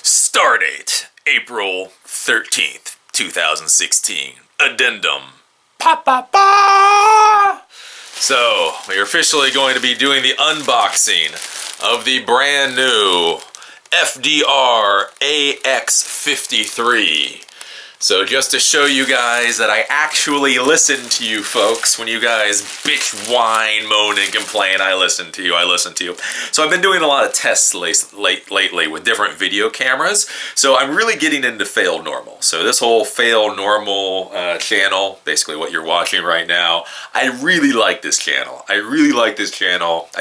Stardate, April 13th, 2016. Addendum. Pa pa pa! So, we're officially going to be doing the unboxing of the brand new FDR AX53. So just to show you guys that I actually listen to you folks, when you guys bitch, whine, moan, and complain, I listen to you. So I've been doing a lot of tests lately with different video cameras, so I'm really getting into fail normal. So this whole fail normal channel, basically what you're watching right now, I really like this channel. I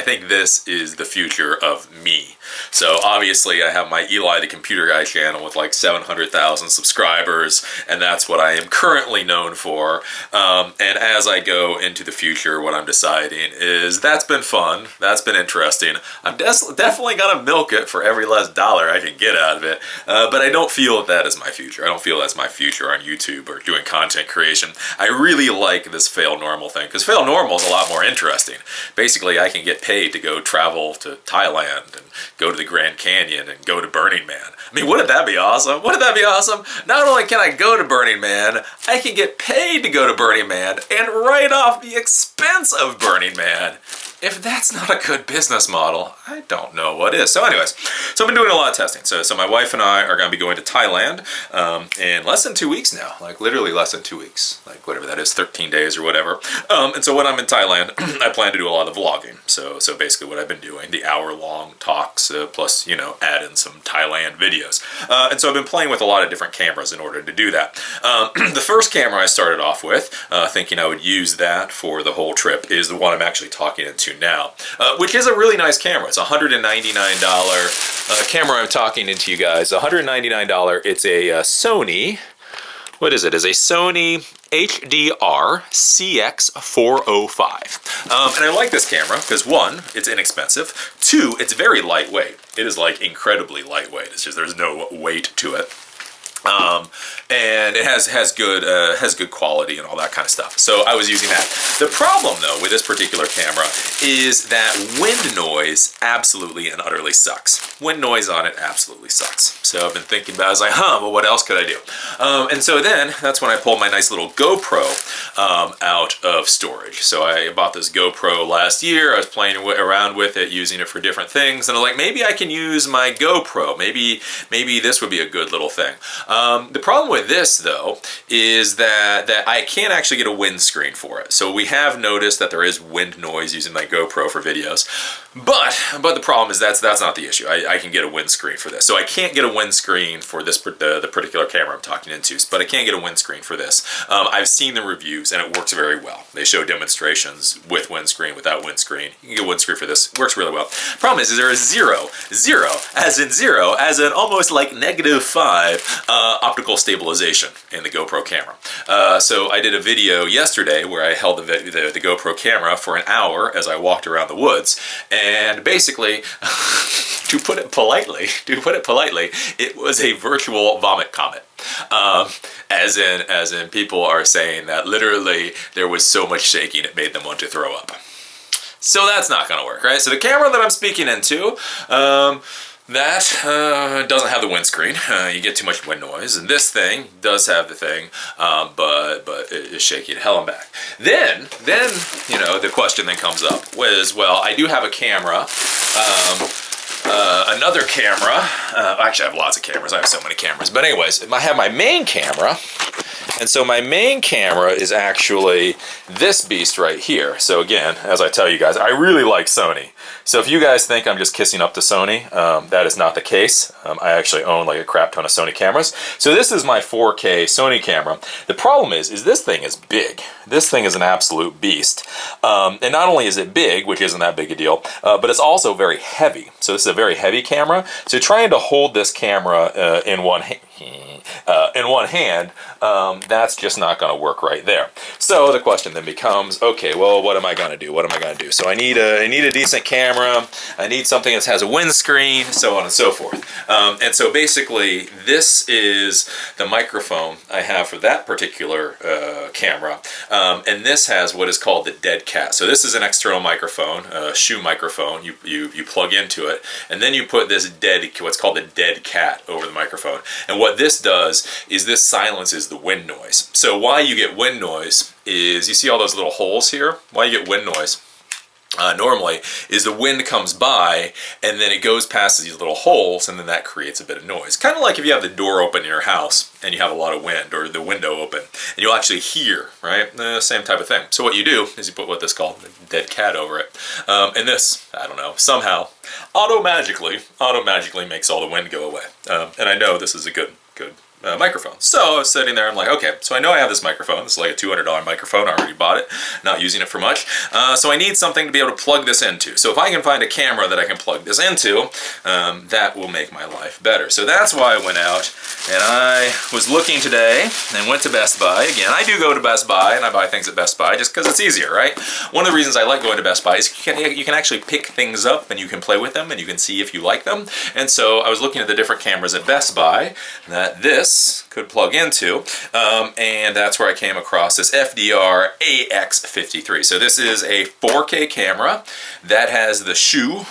think this is the future of me. So obviously I have my Eli the Computer Guy channel with like 700,000 subscribers, and that's what I am currently known for. And as I go into the future, what I'm deciding is that's been fun, that's been interesting. I'm definitely gonna milk it for every less dollar I can get out of it, but I don't feel that is my future. I don't feel that's my future on YouTube or doing content creation. I really like this fail normal thing, because fail normal is a lot more interesting. Basically, I can get paid to go travel to Thailand and go to the Grand Canyon and go to Burning Man. I mean, wouldn't that be awesome? Wouldn't that be awesome? Not only can I go to Burning Man, I can get paid to go to Burning Man and write off the expense of Burning Man. If that's not a good business model, I don't know what is. So anyways, so I've been doing a lot of testing. So my wife and I are going to be going to Thailand in less than 2 weeks now. Like literally less than 2 weeks. Like whatever that is, 13 days or whatever. And so when I'm in Thailand, I plan to do a lot of vlogging. So basically what I've been doing, the hour-long talks, plus, you know, add in some Thailand videos. And so I've been playing with a lot of different cameras in order to do that. The first camera I started off with, thinking I would use that for the whole trip, is the one I'm actually talking into now, which is a really nice camera. It's a $199 camera I'm talking into you guys. $199. It's a Sony. What is it? It's a Sony FDR CX405. And I like this camera because, one, it's inexpensive. Two, it's very lightweight. It is like incredibly lightweight. It's just there's no weight to it. And it has good quality and all that kind of stuff. So I was using that. The problem though with this particular camera is that wind noise absolutely and utterly sucks. Wind noise on it absolutely sucks. So I've been thinking about it. I was like, well, what else could I do? And so then that's when I pulled my nice little GoPro out of storage. So I bought this GoPro last year. I was playing around with it, using it for different things, and I was like, maybe I can use my GoPro. Maybe this would be a good little thing. The problem with this, though, is that I can't actually get a windscreen for it. So we have noticed that there is wind noise using my GoPro for videos. But the problem is that's not the issue. I can get a windscreen for this. So I can't get a windscreen for this the particular camera I'm talking into, but I can get a windscreen for this. I've seen the reviews, and it works very well. They show demonstrations with windscreen, without windscreen. You can get a windscreen for this. It works really well. Problem is there is zero, as in almost like -5 optical stabilization in the GoPro camera. So I did a video yesterday where I held the GoPro camera for an hour as I walked around the woods, and basically, to put it politely, it was a virtual vomit comet. As in people are saying that literally there was so much shaking it made them want to throw up. So that's not going to work, right? So the camera that I'm speaking into, that doesn't have the windscreen. You get too much wind noise, and this thing does have the thing, but it is shaky to hell and back. Then you know, the question then comes up was, well, I do have a camera, another camera. Actually, I have lots of cameras. I have so many cameras. But anyways, I have my main camera. And so my main camera is actually this beast right here. So again, as I tell you guys, I really like Sony. So if you guys think I'm just kissing up to Sony, that is not the case. I actually own like a crap ton of Sony cameras. So this is my 4K Sony camera. The problem is this thing is big. This thing is an absolute beast. And not only is it big, which isn't that big a deal, but it's also very heavy. So this is a very heavy camera. So trying to hold this camera in one hand, in one hand, that's just not going to work right there. So the question then becomes, okay, well, what am I going to do? What am I going to do? So I need a decent camera. I need something that has a windscreen, so on and so forth. And so basically, this is the microphone I have for that particular camera. And this has what is called the dead cat. So this is an external microphone, a shoe microphone. You plug into it, and then you put this what's called the dead cat over the microphone. And what this does is this silences the wind noise. So why you get wind noise is, you see all those little holes here? Why you get wind noise normally is the wind comes by and then it goes past these little holes, and then that creates a bit of noise. Kind of like if you have the door open in your house and you have a lot of wind, or the window open, and you'll actually hear, right? Same type of thing. So what you do is you put what this called the dead cat over it. And this, I don't know, somehow auto-magically makes all the wind go away. And I know this is a good microphone. So I was sitting there, I'm like, okay, so I know I have this microphone. This is like a $200 microphone. I already bought it, not using it for much. So I need something to be able to plug this into. So if I can find a camera that I can plug this into, that will make my life better. So that's why I went out and I was looking today and went to Best Buy. Again, I do go to Best Buy and I buy things at Best Buy just because it's easier, right? One of the reasons I like going to Best Buy is you can actually pick things up and you can play with them and you can see if you like them. And so I was looking at the different cameras at Best Buy that this could plug into, and that's where I came across this FDR AX53. So this is a 4K camera that has the shoe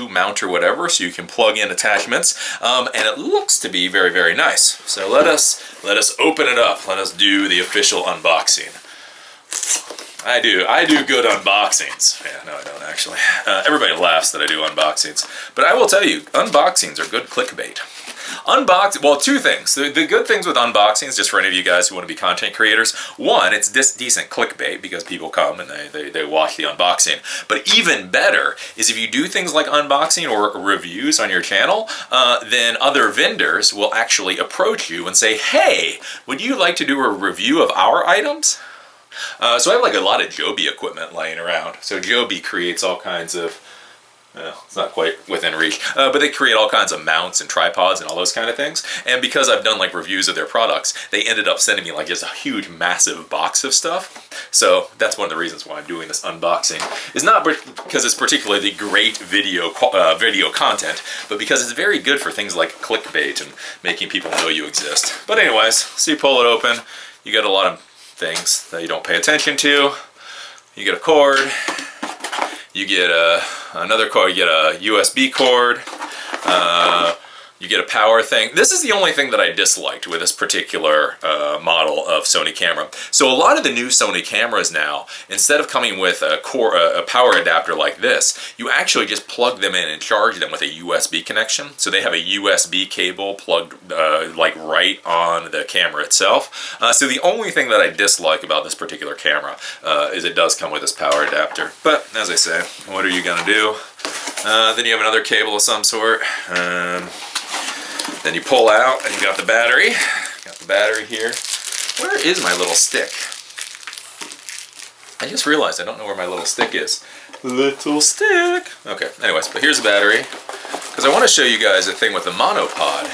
mount or whatever, so you can plug in attachments, and it looks to be very, very nice. So let us open it up. Let us do the official unboxing. I do good unboxings. Yeah, no, I don't actually. Everybody laughs that I do unboxings, but I will tell you, unboxings are good clickbait. Well, two things. The good things with unboxings, just for any of you guys who want to be content creators, one, it's decent clickbait because people come and they watch the unboxing. But even better is if you do things like unboxing or reviews on your channel, then other vendors will actually approach you and say, hey, would you like to do a review of our items? So I have like a lot of Joby equipment laying around. So Joby creates all kinds of, it's not quite within reach, but they create all kinds of mounts and tripods and all those kind of things. And because I've done like reviews of their products, they ended up sending me like just a huge, massive box of stuff. So that's one of the reasons why I'm doing this unboxing. It's not because it's particularly great video content, but because it's very good for things like clickbait and making people know you exist. But anyways, so you pull it open, you get a lot of things that you don't pay attention to. You get a cord. You get another cord, you get a USB cord, you get a power thing. This is the only thing that I disliked with this particular model of Sony camera. So a lot of the new Sony cameras now, instead of coming with a power adapter like this, you actually just plug them in and charge them with a USB connection. So they have a USB cable plugged like right on the camera itself. So the only thing that I dislike about this particular camera is it does come with this power adapter. But as I say, what are you gonna do? Then you have another cable of some sort. Then you pull out and you got the battery. Got the battery here. Where is my little stick? I just realized I don't know where my little stick is. Little stick. Okay, anyways, but here's the battery. Because I want to show you guys a thing with the monopod.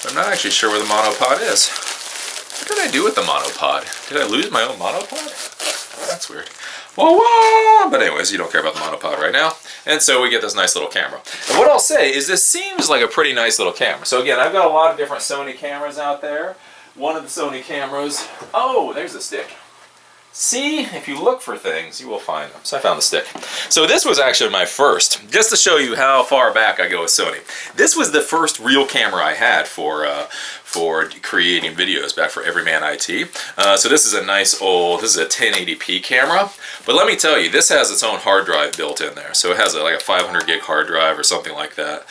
But I'm not actually sure where the monopod is. What did I do with the monopod? Did I lose my own monopod? Oh, that's weird. Whoa! But anyways, you don't care about the monopod right now. And so we get this nice little camera. And what I'll say is this seems like a pretty nice little camera. So again, I've got a lot of different Sony cameras out there. One of the Sony cameras, oh, there's the stick. See, if you look for things, you will find them. So I found the stick. So this was actually my first, just to show you how far back I go with Sony. This was the first real camera I had for creating videos back for Everyman IT. So this is a nice old, this is a 1080p camera. But let me tell you, this has its own hard drive built in there. So it has like a 500 gig hard drive or something like that.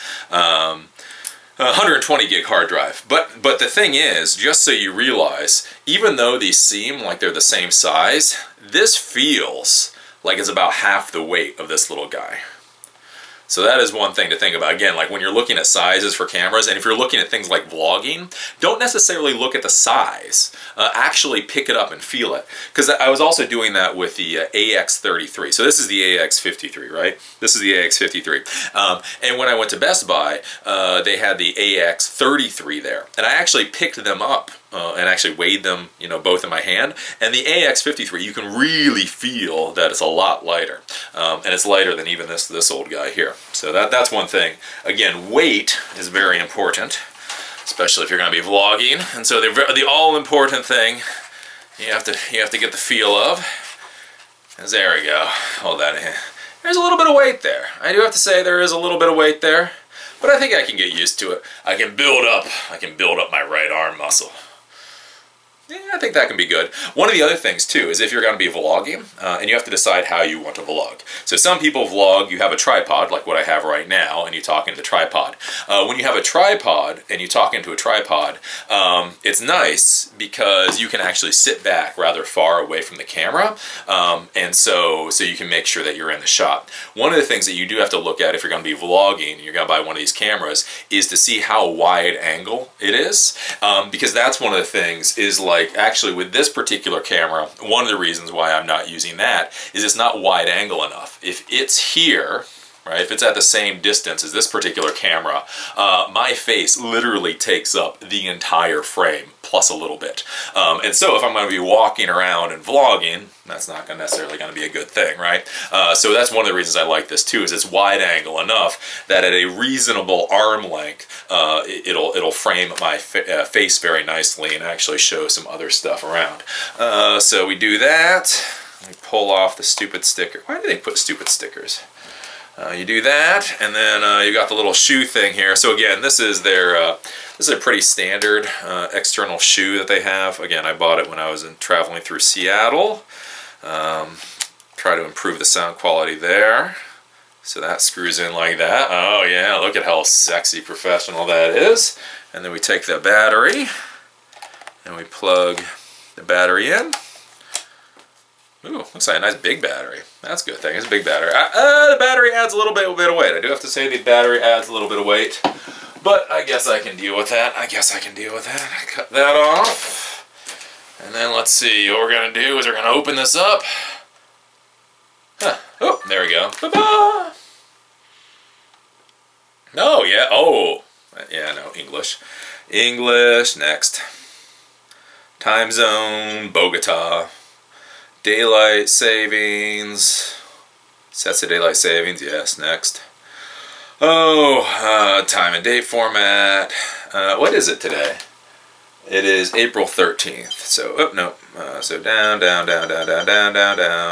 120 gig hard drive. But the thing is, just so you realize, even though these seem like they're the same size, this feels like it's about half the weight of this little guy. So that is one thing to think about. Again, like when you're looking at sizes for cameras, and if you're looking at things like vlogging, don't necessarily look at the size. Actually pick it up and feel it. Because I was also doing that with the AX33. So this is the AX53, right? This is the AX53. And when I went to Best Buy, they had the AX33 there. And I actually picked them up and actually weighed them, you know, both in my hand. And the AX53, you can really feel that it's a lot lighter. And it's lighter than even this old guy here. So that's one thing. Again, weight is very important, especially if you're going to be vlogging. And so the all-important thing you have to get the feel of is, there we go. Hold that in. There's a little bit of weight there. I do have to say there is a little bit of weight there, but I think I can get used to it. I can build up my right arm muscle. Yeah, I think that can be good. One of the other things too is if you're going to be vlogging, and you have to decide how you want to vlog. So some people vlog, you have a tripod like what I have right now, and you talk into the tripod. When you have a tripod and you talk into a tripod, it's nice because you can actually sit back rather far away from the camera, and so you can make sure that you're in the shot. One of the things that you do have to look at if you're going to be vlogging, and you're going to buy one of these cameras, is to see how wide angle it is, because that's one of the things is like, actually with this particular camera, one of the reasons why I'm not using that is it's not wide angle enough. If it's here, right, if it's at the same distance as this particular camera, my face literally takes up the entire frame plus a little bit. And so if I'm going to be walking around and vlogging, that's not necessarily going to be a good thing, right? So that's one of the reasons I like this too, is it's wide angle enough that at a reasonable arm length, it'll frame my face very nicely and actually show some other stuff around. So we do that. We pull off the stupid sticker. Why do they put stupid stickers? You do that, and then you got the little shoe thing here. So again, this is this is a pretty standard external shoe that they have. Again, I bought it when I was traveling through Seattle. Try to improve the sound quality there. So that screws in like that. Oh yeah, look at how sexy professional that is. And then we take the battery and we plug the battery in. Ooh, looks like a nice big battery. That's a good thing. It's a big battery. The battery adds a little bit of weight. I do have to say the battery adds a little bit of weight, but I guess I can deal with that. Cut that off. And then let's see. What we're going to do is we're going to open this up. Huh. Oh, there we go. Ba-ba! Oh, yeah. Oh. Yeah, no, English. English, next. Time zone, Bogota. Daylight savings. Sets of daylight savings, yes, next. Oh, time and date format. What is it today? It is April 13th. So, oh, no. So down.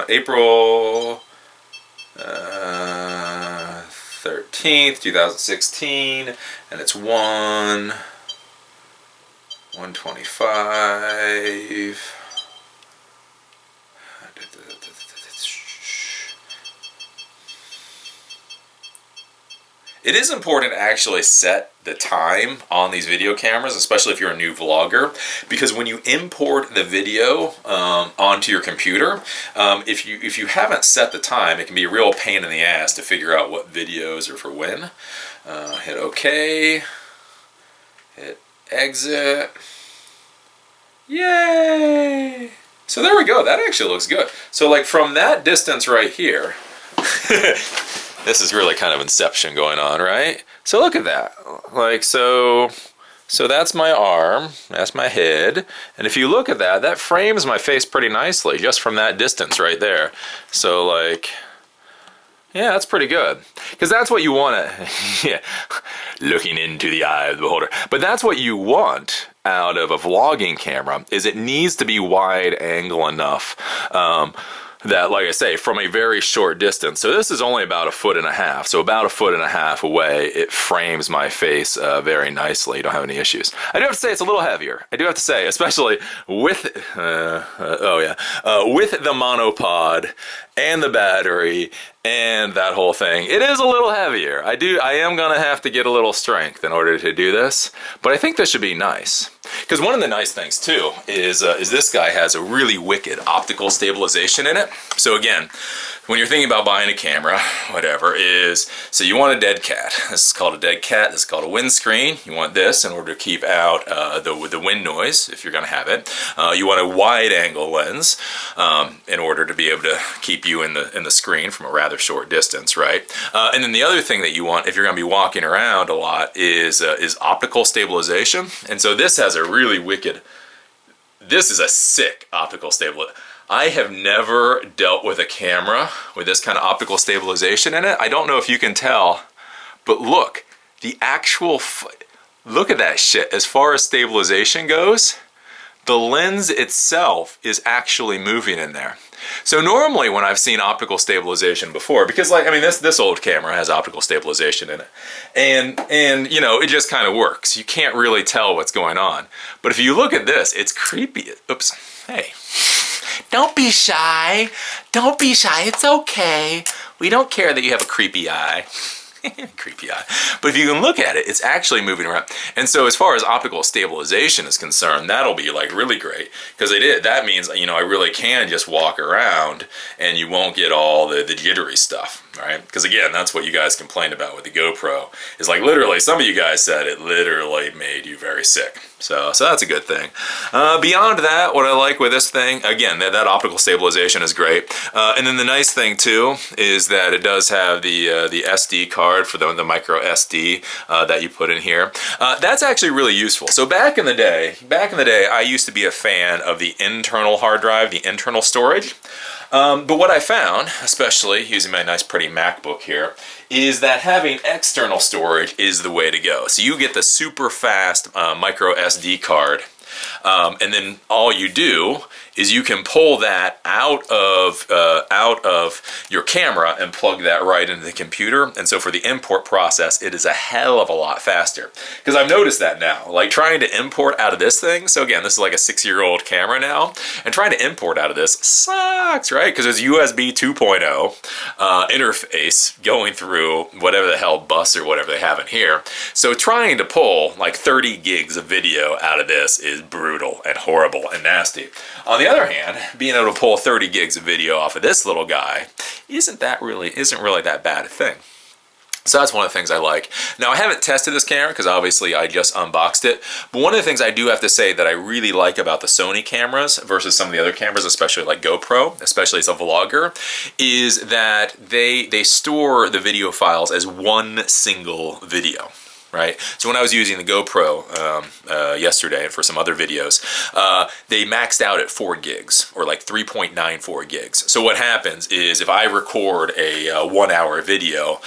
April 13th, 2016. And it's 1:25. It is important to actually set the time on these video cameras, especially if you're a new vlogger, because when you import the video onto your computer, if you haven't set the time, it can be a real pain in the ass to figure out what videos are for when. Hit OK. Hit exit. Yay! So there we go. That actually looks good. So like from that distance right here, this is really kind of Inception going on, right? So look at that. Like, so that's my arm, that's my head, and if you look at that, that frames my face pretty nicely just from that distance right there. So like, yeah, that's pretty good. Because that's what you want to, yeah, looking into the eye of the beholder. But that's what you want out of a vlogging camera, is it needs to be wide angle enough that, like I say, from a very short distance. So this is only about 1.5 feet. So about 1.5 feet away, it frames my face very nicely. You don't have any issues. I do have to say it's a little heavier. I do have to say, especially with, with the monopod and the battery and that whole thing. It is a little heavier. I am gonna have to get a little strength in order to do this, but I think this should be nice. Because one of the nice things too is this guy has a really wicked optical stabilization in it. So again, when you're thinking about buying a camera, whatever, so you want a dead cat. This is called a dead cat. This is called a windscreen. You want this in order to keep out the wind noise, if you're going to have it. You want a wide angle lens in order to be able to keep you in the screen from a rather short distance, right? And then the other thing that you want, if you're going to be walking around a lot, is optical stabilization. And so this has a really wicked, this is a sick optical stabilization. I have never dealt with a camera with this kind of optical stabilization in it. I don't know if you can tell, but look, the actual, look at that shit. As far as stabilization goes, the lens itself is actually moving in there. So normally when I've seen optical stabilization before, because like, I mean, this old camera has optical stabilization in it, and you know, it just kind of works. You can't really tell what's going on. But if you look at this, it's creepy. Oops, hey. Don't be shy. Don't be shy. It's okay. We don't care that you have a creepy eye. Creepy eye. But if you can look at it, it's actually moving around. And so as far as optical stabilization is concerned, that'll be like really great, because that means, you know, I really can just walk around and you won't get all the jittery stuff, right? Because again, that's what you guys complained about with the GoPro, is like literally, some of you guys said it literally made you very sick. So that's a good thing. Beyond that, what I like with this thing, again, that optical stabilization is great. And then the nice thing too is that it does have the SD card for the micro SD that you put in here. That's actually really useful. So back in the day, I used to be a fan of the internal hard drive, the internal storage. But what I found, especially using my nice pretty MacBook here, is that having external storage is the way to go. So you get the super fast micro SD card, and then all you do is you can pull that out of your camera and plug that right into the computer. And so for the import process, it is a hell of a lot faster. Because I've noticed that now, like trying to import out of this thing. So again, this is like a 6-year-old camera now, and trying to import out of this sucks, right? Because there's USB 2.0 interface going through whatever the hell bus or whatever they have in here. So trying to pull like 30 gigs of video out of this is brutal and horrible and nasty. On the other hand, being able to pull 30 gigs of video off of this little guy isn't really that bad a thing. So that's one of the things I like. Now, I haven't tested this camera because obviously I just unboxed it, but one of the things I do have to say that I really like about the Sony cameras versus some of the other cameras, especially like GoPro, especially as a vlogger, is that they store the video files as one single video. Right? So when I was using the GoPro yesterday and for some other videos, they maxed out at 4 gigs or like 3.94 gigs. So what happens is if I record a 1-hour video,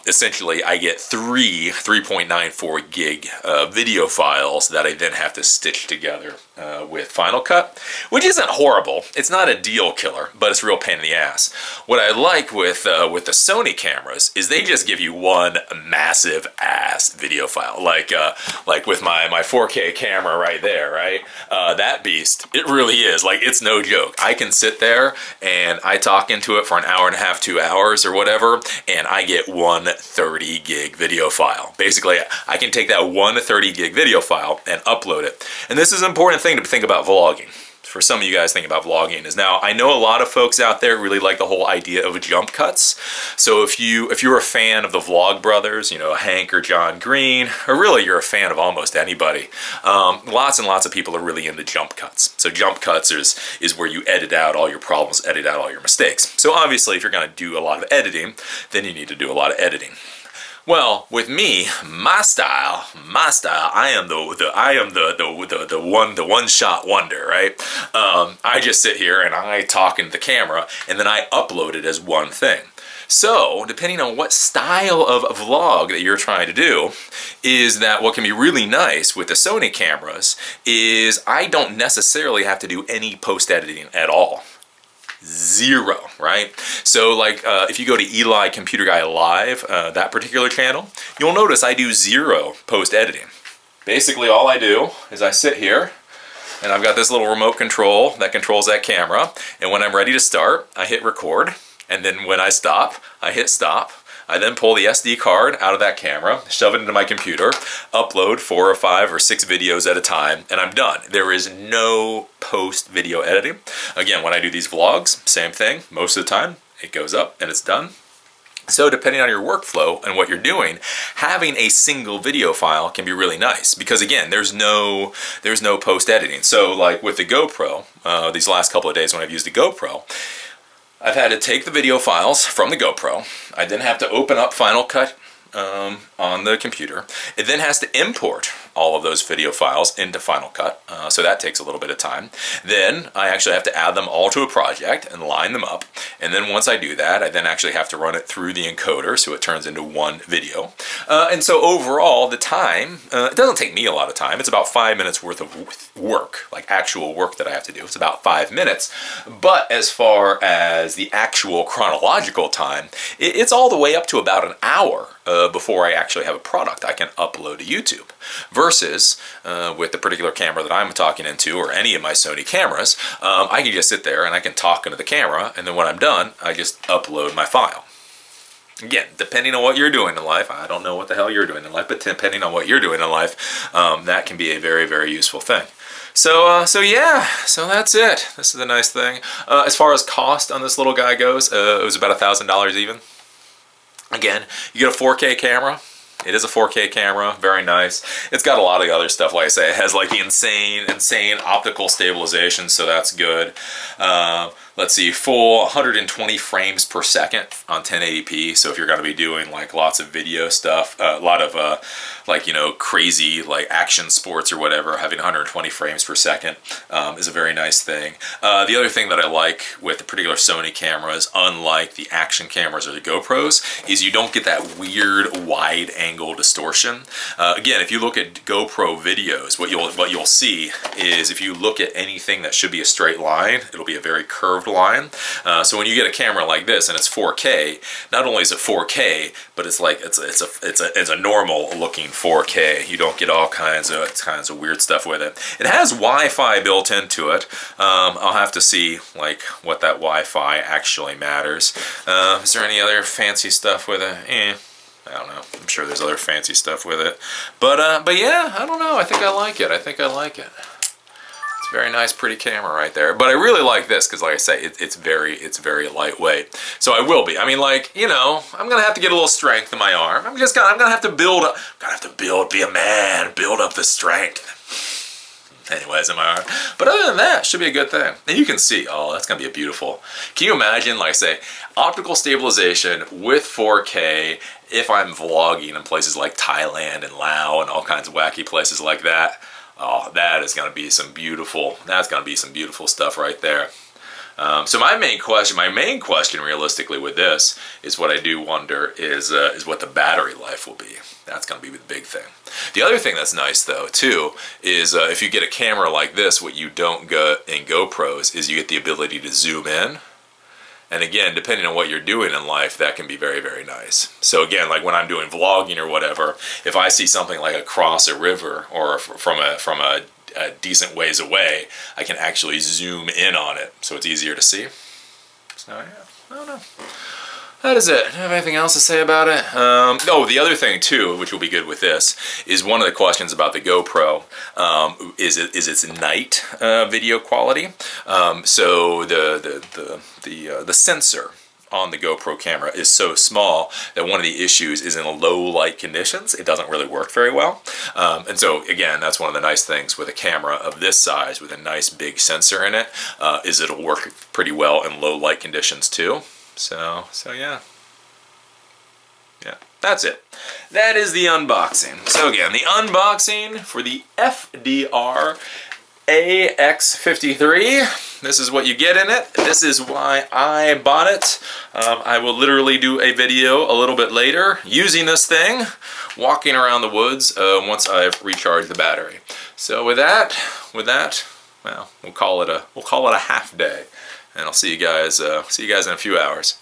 essentially I get 3.94 gig video files that I then have to stitch together with Final Cut, which isn't horrible. It's not a deal killer, but it's a real pain in the ass. What I like with the Sony cameras is they just give you one massive ass video file, like with my 4K camera right there, right? That beast, it really is, like, it's no joke. I can sit there and I talk into it for an hour and a half, 2 hours or whatever, and I get one 30 gig video file. Basically, I can take that one 30 gig video file and upload it. And this is an important thing to think about vlogging. For some of you guys thinking about vlogging is, now I know a lot of folks out there really like the whole idea of jump cuts. So if you're a fan of the Vlog Brothers, you know, Hank or John Green, or really you're a fan of almost anybody, lots and lots of people are really into jump cuts. So jump cuts is where you edit out all your problems, edit out all your mistakes. So obviously if you're going to do a lot of editing, then you need to do a lot of editing. Well, with me, my style, I am the one-shot wonder, right? I just sit here and I talk into the camera, and then I upload it as one thing. So, depending on what style of vlog that you're trying to do, is that what can be really nice with the Sony cameras is I don't necessarily have to do any post-editing at all. Zero, right? So like if you go to Eli Computer Guy Live, that particular channel, you'll notice I do zero post-editing. Basically all I do is I sit here and I've got this little remote control that controls that camera, and when I'm ready to start, I hit record, and then when I stop, I hit stop. I then pull the SD card out of that camera, shove it into my computer, upload 4 or 5 or 6 videos at a time, and I'm done. There is no post video editing. Again, when I do these vlogs, same thing. Most of the time, it goes up and it's done. So depending on your workflow and what you're doing, having a single video file can be really nice because again, there's no post editing. So like with the GoPro, these last couple of days when I've used the GoPro, I've had to take the video files from the GoPro. I then have to open up Final Cut on the computer. It then has to import all of those video files into Final Cut, so that takes a little bit of time. Then I actually have to add them all to a project and line them up, and then once I do that, I then actually have to run it through the encoder so it turns into one video. And so overall, the time, it doesn't take me a lot of time. It's about 5 minutes worth of work, like actual work that I have to do. It's about 5 minutes, but as far as the actual chronological time, it's all the way up to about an hour before I actually have a product I can upload to YouTube. Versus with the particular camera that I'm talking into, or any of my Sony cameras, I can just sit there and I can talk into the camera, and then when I'm done, I just upload my file. Again, depending on what you're doing in life, I don't know what the hell you're doing in life, but depending on what you're doing in life, that can be a very, very useful thing. So yeah, so that's it. This is a nice thing. As far as cost on this little guy goes, it was about $1,000 even. Again, you get a 4K camera. It is a 4K camera, very nice. It's got a lot of other stuff, like I say. It has like the insane optical stabilization, so that's good. Let's see, full 120 frames per second on 1080p. So if you're going to be doing like lots of video stuff, a lot of like, you know, crazy like action sports or whatever, having 120 frames per second is a very nice thing. The other thing that I like with the particular Sony cameras, unlike the action cameras or the GoPros, is you don't get that weird wide angle distortion. Again, if you look at GoPro videos, what you'll see is if you look at anything that should be a straight line, it'll be a very curved line. So when you get a camera like this and it's 4K, not only is it 4K, but it's like it's a normal looking 4K. You don't get all kinds of weird stuff with it. It has Wi-Fi built into it. I'll have to see like what that Wi-Fi actually matters. Is there any other fancy stuff with it? I don't know. I'm sure there's other fancy stuff with it. But yeah, I don't know. I think I like it. It's a very nice, pretty camera right there. But I really like this because, like I say, it's very lightweight. So I will be. I mean, like, you know, I'm gonna have to get a little strength in my arm. I'm gonna have to build up. Be a man, build up the strength. Anyways, in my arm. But other than that, should be a good thing. And you can see, oh, that's gonna be a beautiful. Can you imagine, like I say, optical stabilization with 4K if I'm vlogging in places like Thailand and Laos and all kinds of wacky places like that? Oh, that's gonna be some beautiful stuff right there. So my main question realistically with this is what I do wonder is what the battery life will be. That's going to be the big thing. The other thing that's nice though too is if you get a camera like this, what you don't get in GoPros is you get the ability to zoom in. And again, depending on what you're doing in life, that can be very, very nice. So again, like when I'm doing vlogging or whatever, if I see something like across a river or from a decent ways away, I can actually zoom in on it, so it's easier to see. So yeah, I don't know. That is it. Do you have anything else to say about it? Oh, the other thing too, which will be good with this, is one of the questions about the GoPro is its night video quality. So the sensor on the GoPro camera is so small that one of the issues is in low light conditions, it doesn't really work very well. And so again, that's one of the nice things with a camera of this size with a nice big sensor in it, is it'll work pretty well in low light conditions too. So yeah. Yeah, that's it. That is the unboxing. So again, the unboxing for the FDR AX53. This is what you get in it. This is why I bought it. I will literally do a video a little bit later using this thing, walking around the woods once I've recharged the battery. So with that, well, we'll call it a half day, and I'll see you guys in a few hours.